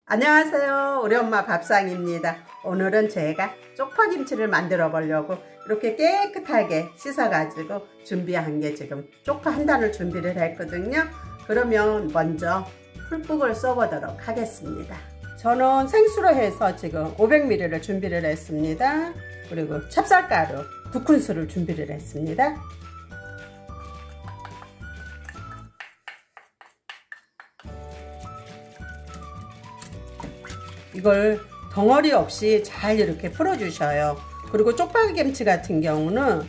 안녕하세요. 우리 엄마 밥상입니다. 오늘은 제가 쪽파김치를 만들어 보려고 이렇게 깨끗하게 씻어 가지고 준비한 게 지금 쪽파 한 단을 준비를 했거든요. 그러면 먼저 풀국을 써 보도록 하겠습니다. 저는 생수로 해서 지금 500ml를 준비를 했습니다. 그리고 찹쌀가루 2큰술을 준비를 했습니다. 이걸 덩어리 없이 잘 이렇게 풀어 주셔요. 그리고 쪽파김치 같은 경우는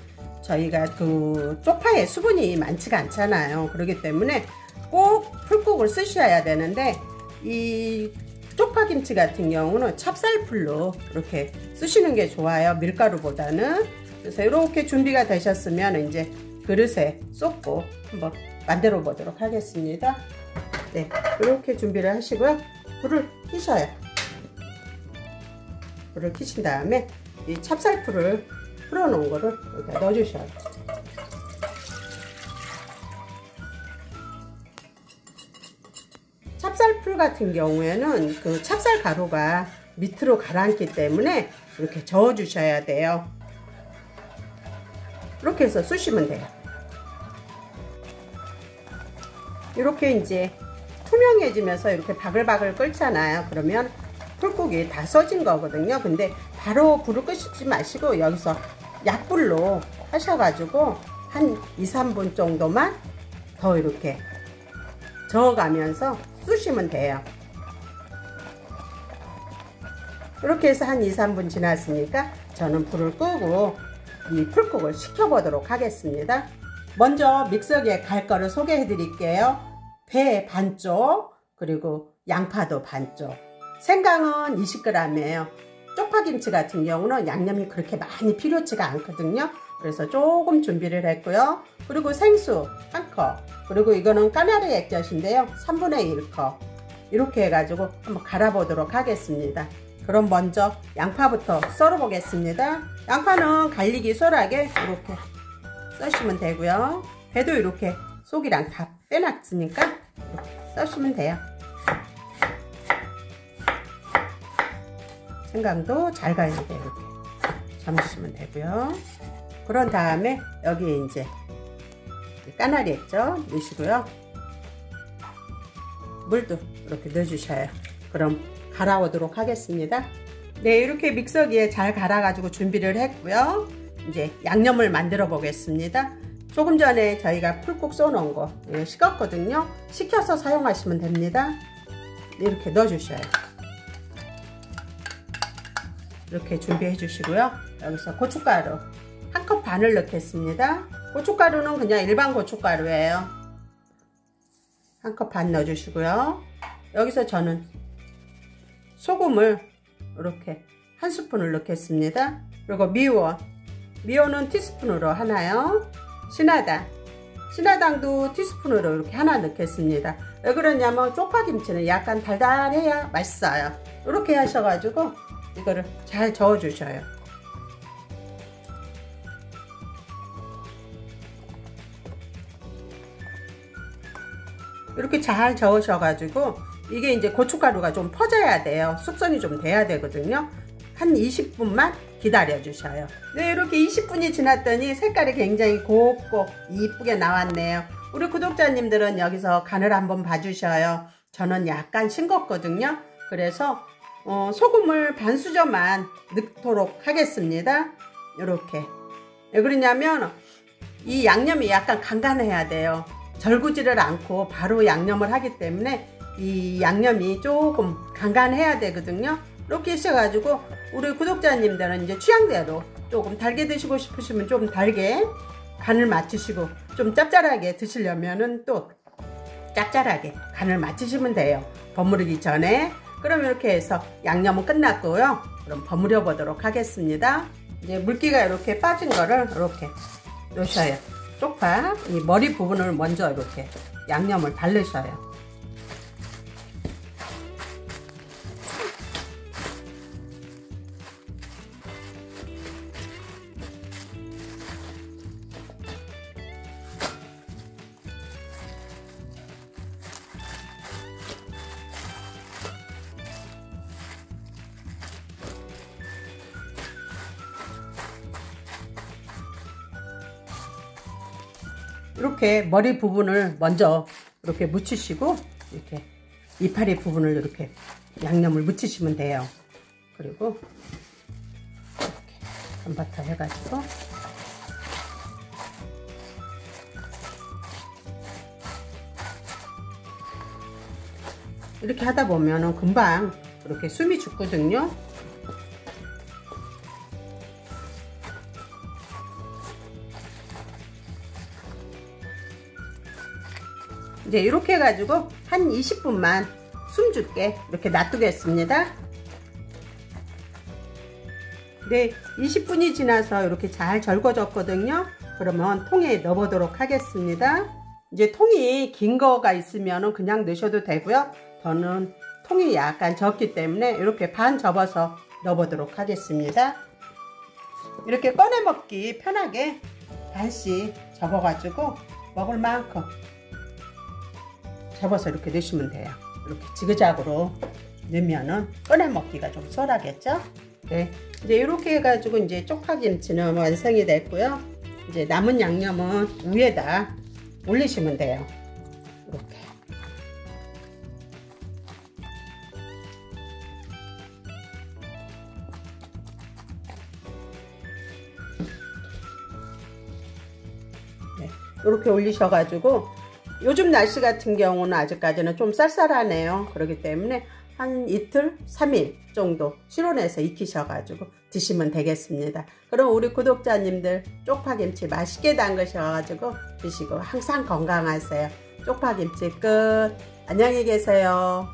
저희가 그 쪽파에 수분이 많지가 않잖아요. 그렇기 때문에 꼭 풀국을 쓰셔야 되는데 이 쪽파김치 같은 경우는 찹쌀풀로 이렇게 쓰시는 게 좋아요. 밀가루보다는. 그래서 이렇게 준비가 되셨으면 이제 그릇에 쏟고 한번 만들어 보도록 하겠습니다. 네, 이렇게 준비를 하시고요. 불을 켜셔요. 불을 켜신 다음에 이 찹쌀풀을 풀어 놓은 거를 여기다 넣어 주셔요. 찹쌀풀 같은 경우에는 그 찹쌀 가루가 밑으로 가라앉기 때문에 이렇게 저어 주셔야 돼요. 이렇게 해서 쑤시면 돼요. 이렇게 이제 투명해지면서 이렇게 바글바글 끓잖아요. 그러면 풀국이 다 써진 거거든요. 근데 바로 불을 끄시지 마시고 여기서 약불로 하셔가지고 한 2~3분 정도만 더 이렇게 저어가면서 쑤시면 돼요. 이렇게 해서 한 2~3분 지났으니까 저는 불을 끄고 이 풀국을 식혀보도록 하겠습니다. 먼저 믹서기에 갈 거를 소개해 드릴게요. 배 반쪽, 그리고 양파도 반쪽. 생강은 20g이에요. 쪽파김치 같은 경우는 양념이 그렇게 많이 필요치가 않거든요. 그래서 조금 준비를 했고요. 그리고 생수 1컵, 그리고 이거는 까나리 액젓인데요. 3분의 1컵. 이렇게 해가지고 한번 갈아보도록 하겠습니다. 그럼 먼저 양파부터 썰어 보겠습니다. 양파는 갈리기 썰하게 이렇게 써시면 되고요. 배도 이렇게 속이랑 다 빼놨으니까 이렇게 써시면 돼요. 생강도 잘 갈리게 이렇게 잠으시면 되고요. 그런 다음에 여기에 이제 까나리 액젓 넣으시고요. 물도 이렇게 넣어주셔요. 그럼 갈아오도록 하겠습니다. 네, 이렇게 믹서기에 잘 갈아가지고 준비를 했고요. 이제 양념을 만들어 보겠습니다. 조금 전에 저희가 풀국 써놓은 거 식었거든요. 식혀서 사용하시면 됩니다. 이렇게 넣어주셔요. 이렇게 준비해 주시고요. 여기서 고춧가루 1컵 반을 넣겠습니다. 고춧가루는 그냥 일반 고춧가루예요. 1컵 반 넣어 주시고요. 여기서 저는 소금을 이렇게 1스푼을 넣겠습니다. 그리고 미원은 티스푼으로 하나요. 신화당도 티스푼으로 이렇게 하나 넣겠습니다. 왜 그러냐면 쪽파김치는 약간 달달해야 맛있어요. 이렇게 하셔가지고 이거를 잘 저어 주셔요. 이렇게 잘 저으셔가지고 이게 이제 고춧가루가 좀 퍼져야 돼요. 숙성이 좀 돼야 되거든요. 한 20분만 기다려 주셔요. 네, 이렇게 20분이 지났더니 색깔이 굉장히 곱고 이쁘게 나왔네요. 우리 구독자님들은 여기서 간을 한번 봐주셔요. 저는 약간 싱겁거든요. 그래서 소금을 반 수저만 넣도록 하겠습니다. 이렇게. 왜 그러냐면 이 양념이 약간 간간해야 돼요. 절구지를 않고 바로 양념을 하기 때문에 이 양념이 조금 간간해야 되거든요. 이렇게 하셔가지고 우리 구독자님들은 이제 취향대로 조금 달게 드시고 싶으시면 좀 달게 간을 맞추시고 좀 짭짤하게 드시려면은 또 짭짤하게 간을 맞추시면 돼요. 버무리기 전에. 그럼 이렇게 해서 양념은 끝났고요. 그럼 버무려 보도록 하겠습니다. 이제 물기가 이렇게 빠진 거를 이렇게 넣으셔요. 쪽파 이 머리 부분을 먼저 이렇게 양념을 바르셔요. 이렇게 머리 부분을 먼저 이렇게 묻히시고 이렇게 이파리 부분을 이렇게 양념을 묻히시면 돼요. 그리고 이렇게 한바탕 해가지고 이렇게 하다 보면은 금방 이렇게 숨이 죽거든요. 이제 이렇게 해가지고 한 20분만 숨 죽게 이렇게 놔두겠습니다. 네, 20분이 지나서 이렇게 잘 절거졌거든요. 그러면 통에 넣어보도록 하겠습니다. 이제 통이 긴 거가 있으면 그냥 넣으셔도 되고요. 저는 통이 약간 적기 때문에 이렇게 반 접어서 넣어보도록 하겠습니다. 이렇게 꺼내 먹기 편하게 반씩 접어가지고 먹을 만큼 접어서 이렇게 넣으시면 돼요. 이렇게 지그작으로 넣으면은 꺼내 먹기가 좀 수월하겠죠? 네, 이제 이렇게 해가지고 이제 쪽파김치는 완성이 됐고요. 이제 남은 양념은 위에다 올리시면 돼요. 이렇게. 네, 이렇게 올리셔가지고 요즘 날씨 같은 경우는 아직까지는 좀 쌀쌀하네요. 그렇기 때문에 한 이틀, 3일 정도 실온에서 익히셔가지고 드시면 되겠습니다. 그럼 우리 구독자님들 쪽파김치 맛있게 담그셔가지고 드시고 항상 건강하세요. 쪽파김치 끝. 안녕히 계세요.